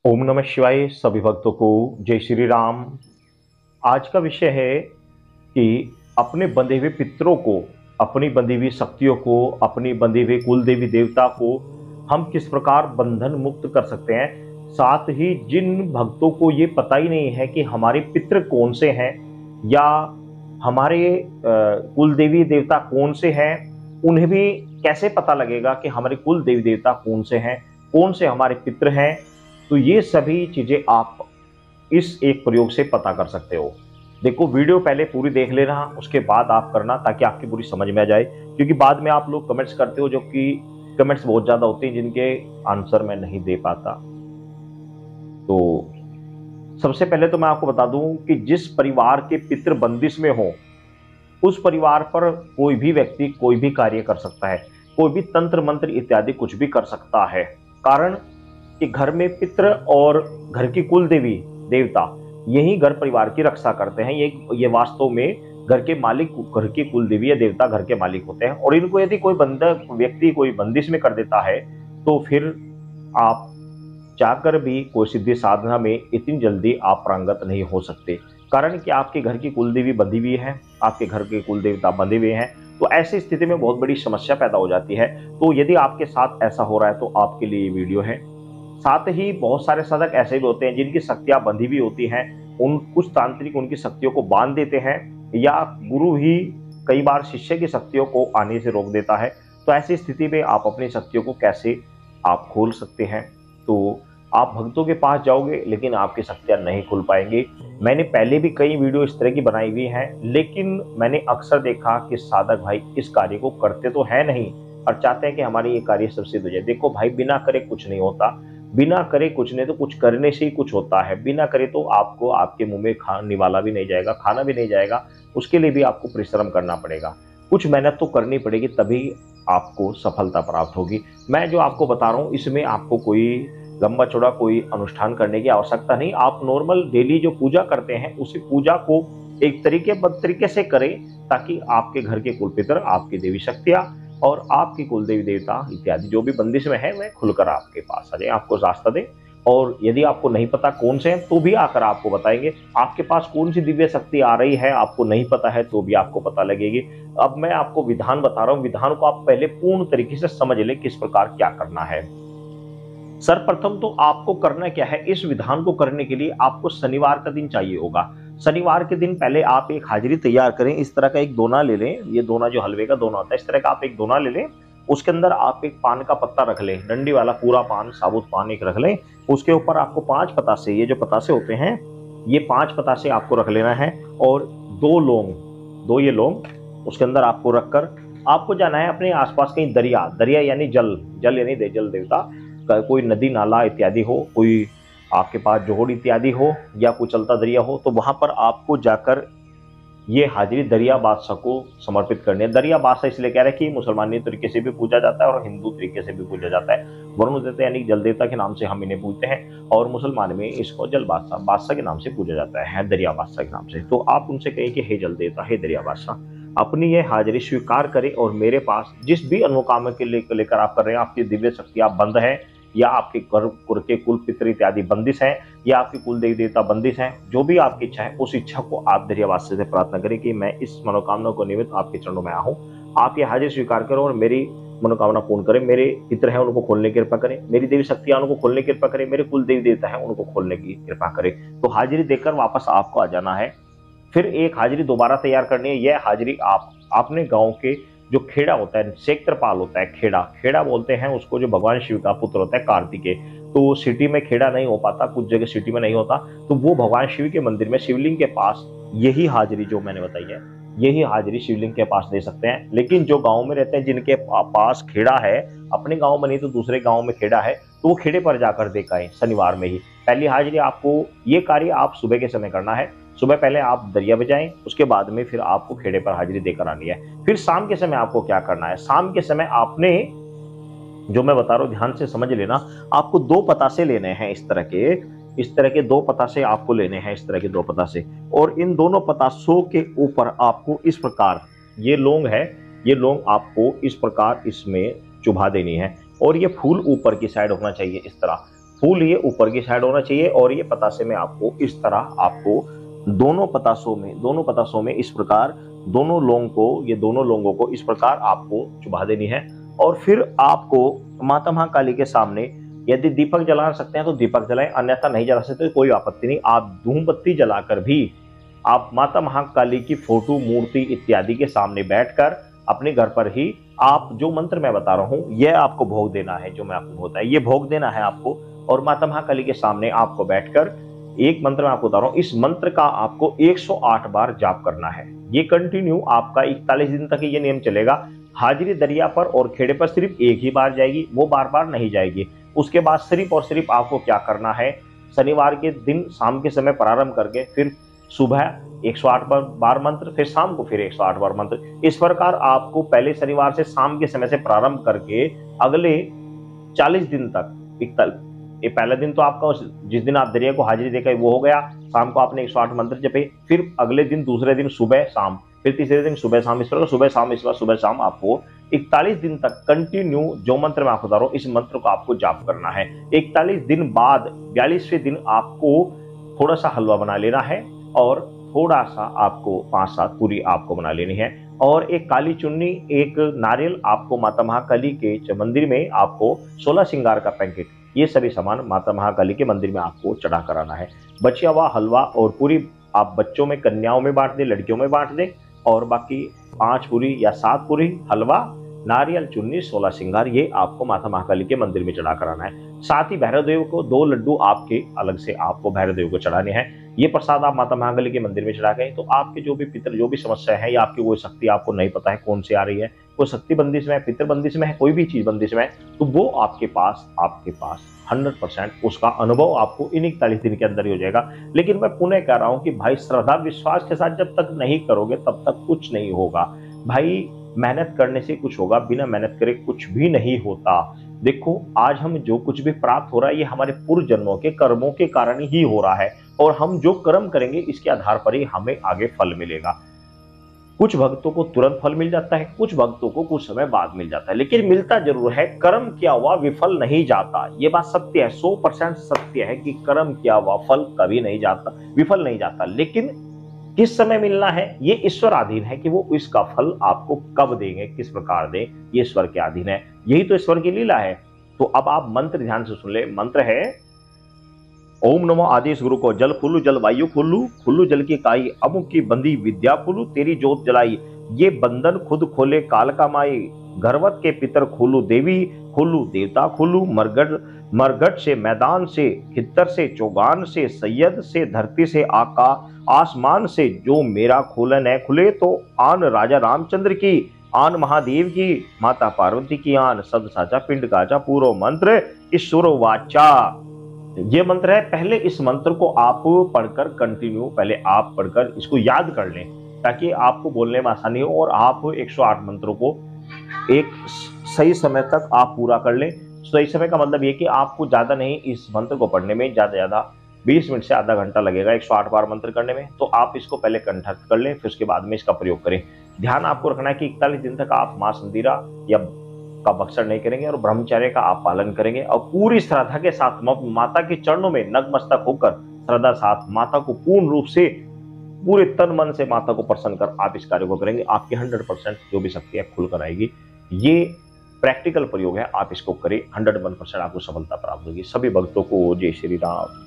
ओम नमः शिवाय। सभी भक्तों को जय श्री राम। आज का विषय है कि अपने बंधे हुए पितरों को, अपनी बंधी हुई शक्तियों को, अपनी बंधी हुई कुल देवी देवता को हम किस प्रकार बंधन मुक्त कर सकते हैं। साथ ही जिन भक्तों को ये पता ही नहीं है कि हमारे पितृ कौन से हैं या हमारे कुल देवी देवता कौन से हैं, उन्हें भी कैसे पता लगेगा कि हमारे कुल देवी देवता कौन से हैं, कौन से हमारे पितृ हैं। तो ये सभी चीजें आप इस एक प्रयोग से पता कर सकते हो। देखो, वीडियो पहले पूरी देख लेना, उसके बाद आप करना, ताकि आपकी पूरी समझ में आ जाए। क्योंकि बाद में आप लोग कमेंट्स करते हो, जो कि कमेंट्स बहुत ज्यादा होते हैं जिनके आंसर मैं नहीं दे पाता। तो सबसे पहले तो मैं आपको बता दूं कि जिस परिवार के पितृ बंदिश में हो, उस परिवार पर कोई भी व्यक्ति कोई भी कार्य कर सकता है, कोई भी तंत्र मंत्र इत्यादि कुछ भी कर सकता है। कारण कि घर में पितृ और घर की कुल देवी देवता यही घर परिवार की रक्षा करते हैं। ये वास्तव में घर के मालिक, घर की कुल देवी या देवता घर के मालिक होते हैं। और इनको यदि कोई बंधक व्यक्ति कोई बंदिश में कर देता है, तो फिर आप चाहकर भी कोई सिद्धि साधना में इतनी जल्दी आप प्रांगत नहीं हो सकते। कारण कि आपके घर की कुल देवी बंधी हुई है, आपके घर के कुल देवता बंधे हुए हैं। तो ऐसी स्थिति में बहुत बड़ी समस्या पैदा हो जाती है। तो यदि आपके साथ ऐसा हो रहा है, तो आपके लिए ये वीडियो है। साथ ही बहुत सारे साधक ऐसे भी होते हैं जिनकी शक्तियां बंधी हुई होती हैं। उन कुछ तांत्रिक उनकी शक्तियों को बांध देते हैं, या गुरु ही कई बार शिष्य की शक्तियों को आने से रोक देता है। तो ऐसी स्थिति में आप अपनी शक्तियों को कैसे आप खोल सकते हैं। तो आप भक्तों के पास जाओगे, लेकिन आपकी शक्तियां नहीं खुल पाएंगी। मैंने पहले भी कई वीडियो इस तरह की बनाई हुई हैं, लेकिन मैंने अक्सर देखा कि साधक भाई इस कार्य को करते तो है नहीं, और चाहते हैं कि हमारी ये कार्य सब सिद्ध हो जाए। देखो भाई, बिना करे कुछ नहीं होता। बिना करे कुछ नहीं, तो कुछ करने से ही कुछ होता है। बिना करे तो आपको आपके मुंह में निवाला भी नहीं जाएगा, खाना भी नहीं जाएगा। उसके लिए भी आपको परिश्रम करना पड़ेगा, कुछ मेहनत तो करनी पड़ेगी, तभी आपको सफलता प्राप्त होगी। मैं जो आपको बता रहा हूँ, इसमें आपको कोई लंबा चौड़ा कोई अनुष्ठान करने की आवश्यकता नहीं। आप नॉर्मल डेली जो पूजा करते हैं, उसी पूजा को एक तरीके से करें, ताकि आपके घर के कुल पितर, आपकी देवी शक्तियां और आपकी कुल देवी देवता इत्यादि जो भी बंदिश में है, वह खुलकर आपके पास आ जाए, आपको रास्ता दे। और यदि आपको नहीं पता कौन से हैं, तो भी आकर आपको बताएंगे। आपके पास कौन सी दिव्य शक्ति आ रही है, आपको नहीं पता है, तो भी आपको पता लगेगी। अब मैं आपको विधान बता रहा हूँ, विधान को आप पहले पूर्ण तरीके से समझ लें, किस प्रकार क्या करना है। सर्वप्रथम तो आपको करना क्या है, इस विधान को करने के लिए आपको शनिवार का दिन चाहिए होगा। शनिवार के दिन पहले आप एक हाजिरी तैयार करें। इस तरह का एक दोना ले लें, ये दोना जो हलवे का दोना होता है, इस तरह का आप एक दोना ले लें। उसके अंदर आप एक पान का पत्ता रख लें, डंडी वाला पूरा पान, साबुत पान एक रख लें। उसके ऊपर आपको 5 पतासे, ये जो पतासे होते हैं, ये 5 पतासे आपको रख लेना है। और 2 लौंग, 2 ये लौंग उसके अंदर आपको रखकर आपको जाना है अपने आसपास कहीं दरिया, दरिया यानी जल, जल यानी जल देवता, कोई नदी नाला इत्यादि हो, कोई आपके पास जोहड़ इत्यादि हो, या कोई चलता दरिया हो, तो वहां पर आपको जाकर ये हाजिरी दरिया बादशाह को समर्पित करनी है। दरिया बादशाह इसलिए कह रहे हैं कि मुसलमानी तरीके से भी पूजा जाता है और हिंदू तरीके से भी पूजा जाता है। वरुण देवता यानी जल देवता के नाम से हम इन्हें पूजते हैं, और मुसलमान में इसको जल बादशाह, बादशाह के नाम से पूजा जाता है, दरिया बादशाह के नाम से। तो आप उनसे कहें कि हे जल देवता, हे दरिया बादशाह, अपनी ये हाजिरी स्वीकार करें, और मेरे पास जिस भी अनुकामना के लेकर आप कर रहे हैं, आपकी दिव्य शक्ति आप बंद है, या आपके घर के कुल पितर इत्यादि बंदिश हैं, या आपकी कुल देवी देवता बंदिश हैं, जो भी आपकी इच्छा है, उस इच्छा को आप दरियावासी से प्रार्थना करें कि मैं इस मनोकामना को निमित्त आपके चरणों में आया हूँ। आप ये हाजिर स्वीकार करो और मेरी मनोकामना पूर्ण करें। मेरे पितर हैं, उनको खोलने की कृपा करें। मेरी देवी शक्तियां, उनको खोलने की कृपा करें। मेरे कुल देवी देवता है, उनको खोलने की कृपा करें। तो हाजिरी देकर वापस आपको आ जाना है। फिर एक हाजिरी दोबारा तैयार करनी है। यह हाजिरी आप अपने गांव के जो खेड़ा होता है, क्षेत्रपाल होता है, खेड़ा, खेड़ा बोलते हैं उसको, जो भगवान शिव का पुत्र होता है, कार्तिकेय। तो सिटी में खेड़ा नहीं हो पाता, कुछ जगह सिटी में नहीं होता, तो वो भगवान शिव के मंदिर में शिवलिंग के पास यही हाजिरी जो मैंने बताई है, यही हाजिरी शिवलिंग के पास दे सकते हैं। लेकिन जो गांव में रहते हैं, जिनके पास खेड़ा है, अपने गांव में नहीं तो दूसरे गांव में खेड़ा है, तो वो खेड़े पर जाकर दे के आए शनिवार में ही। पहली हाजिरी आपको, ये कार्य आप सुबह के समय करना है। सुबह पहले आप दरिया में जाएं, उसके बाद में फिर आपको खेड़े पर हाजिरी देकर आनी है। फिर शाम के समय आपको क्या करना है, शाम के समय आपने, जो मैं बता रहा हूं ध्यान से समझ लेना, आपको 2 पतासे लेने हैं, इस तरह के 2 पतासे आपको लेने हैं, इस तरह के 2 पतासे। और इन दोनों पतासों के ऊपर आपको इस प्रकार, ये लौंग है, ये लौंग आपको इस प्रकार इसमें चुभा देनी है। और ये फूल ऊपर की साइड होना चाहिए, इस तरह फूल ये ऊपर की साइड होना चाहिए और ये पतासे में आपको इस तरह आपको दोनों पतासों में इस प्रकार दोनों लोंगों को इस प्रकार आपको चुभा देनी है। और फिर आपको माता महाकाली के सामने यदि दीपक जला सकते हैं तो दीपक जलाएं, अन्यथा नहीं जला सकते तो कोई आपत्ति नहीं, आप धूमबत्ती जलाकर भी आप माता महाकाली की फोटो, मूर्ति इत्यादि के सामने बैठकर अपने घर पर ही आप जो मंत्र मैं बता रहा हूं यह आपको भोग देना है, जो मैं आपको बोलता है ये भोग देना है आपको। और माता महाकाली के सामने आपको बैठकर एक मंत्र मैं आपको बता रहा हूं, इस मंत्र का आपको 108 बार जाप करना है। ये कंटिन्यू आपका 41 दिन तक ये नियम चलेगा। हाजिरी दरिया पर और खेड़े पर सिर्फ एक ही बार जाएगी, वो बार बार नहीं जाएगी। उसके बाद सिर्फ और सिर्फ आपको क्या करना है, शनिवार के दिन शाम के समय प्रारंभ करके फिर सुबह 108 बार मंत्र, फिर शाम को फिर 108 बार मंत्र। इस प्रकार आपको पहले शनिवार से शाम के समय से प्रारंभ करके अगले 40 दिन तक, ये पहला दिन तो आपका जिस दिन आप दरिया को हाजिरी देकर वो हो गया, शाम को आपने 108 मंत्र जपे, फिर अगले दिन दूसरे दिन सुबह शाम, फिर तीसरे दिन सुबह शाम, इस प्रकार सुबह शाम, इस बार सुबह शाम आपको 41 दिन तक कंटिन्यू जो मंत्र मैं आपको बता रहा हूं इस मंत्र को आपको जाप करना है। 41 दिन बाद 42वें दिन आपको थोड़ा सा हलवा बना लेना है और थोड़ा सा आपको 5-7 पूरी आपको बना लेनी है और एक काली चुन्नी, एक नारियल आपको माता महाकाली के मंदिर में आपको 16 श्रृंगार का पैकेट, ये सभी सामान माता महाकाली के मंदिर में आपको चढ़ा कराना है। बचा हुआ हलवा और पूरी आप बच्चों में, कन्याओं में बांट दें, लड़कियों में बांट दें और बाकी 5 पूरी या 7 पूरी हलवा, नारियल, चुन्नी, 16 श्रृंगार ये आपको माता महाकाली के मंदिर में चढ़ा कराना है। साथ ही भैरव देव को 2 लड्डू आपके अलग से आपको भैरव देव को चढ़ाने हैं। ये प्रसाद आप माता महाकाली के मंदिर में चढ़ा गए तो आपके जो भी पितर जो भी समस्या है या आपकी कोई शक्ति आपको नहीं पता है कौन सी आ रही है, कोई शक्ति बंदिश में है, पितर बंदिश में है, कोई भी चीज बंदिश में है, तो वो आपके पास 100% उसका अनुभव आपको इन 41 दिन के अंदर ही हो जाएगा। लेकिन मैं पुनः कह रहा हूं कि भाई श्रद्धा विश्वास के साथ जब तक नहीं करोगे तब तक कुछ नहीं होगा। भाई मेहनत करने से कुछ होगा, बिना मेहनत करे कुछ भी नहीं होता। देखो आज हम जो कुछ भी प्राप्त हो रहा है ये हमारे पूर्व जन्मों के कर्मों के कारण ही हो रहा है और हम जो कर्म करेंगे इसके आधार पर ही हमें आगे फल मिलेगा। कुछ भक्तों को तुरंत फल मिल जाता है, कुछ भक्तों को कुछ समय बाद मिल जाता है, लेकिन मिलता जरूर है। कर्म किया हुआ विफल नहीं जाता, ये बात सत्य है, 100% सत्य है कि कर्म किया हुआ फल कभी नहीं जाता, विफल नहीं जाता। लेकिन किस समय मिलना है ये ईश्वर अधीन है कि वो इसका फल आपको कब देंगे, किस प्रकार दें, ये ईश्वर के अधीन है। यही तो ईश्वर की लीला है। तो अब आप मंत्र ध्यान से सुन ले। मंत्र है ओम नमो आदेश गुरु को जल फूलू जल वायु फूलू फूलू जल की काई अमुक की बंदी विद्या फूलू तेरी जोत जलाई ये बंधन खुद खोले काल का माई घरवत के पितर खोलू देवी खोलू देवता खोलू मरगट से मैदान से खित्तर से चौगान से सैयद से धरती से आसमान से जो मेरा खोलन है खुले तो आन राजा रामचंद्र की आन महादेव की माता पार्वती की आन सद साचा पिंड गाचा पूरो मंत्र ईश्वर वाचा। ये मंत्र है। पहले इस मंत्र को आप पढ़कर कंटिन्यू पहले आप पढ़कर इसको याद कर लें ताकि आपको बोलने में आसानी हो और आप 108 मंत्रों को एक सही समय तक आप पूरा कर लें। सही समय का मतलब ये कि आपको ज्यादा नहीं, इस मंत्र को पढ़ने में ज्यादा 20 मिनट से आधा घंटा लगेगा 108 बार मंत्र करने में। तो आप इसको पहले कंठस्थ कर लें, फिर उसके बाद में इसका प्रयोग करें। ध्यान आपको रखना है कि 41 दिन तक आप मां संदीरा या का भक्षण नहीं करेंगे और ब्रह्मचर्य का आप पालन करेंगे और पूरी श्रद्धा के साथ माता के चरणों में नतमस्तक होकर श्रद्धा साथ माता को पूर्ण रूप से पूरे तन मन से माता को प्रसन्न कर आप इस कार्य को करेंगे। आपकी 100% जो भी शक्ति है खुलकर आएगी। ये प्रैक्टिकल प्रयोग है, आप इसको करें, 101% आपको सफलता प्राप्त होगी। सभी भक्तों को जय श्री राम।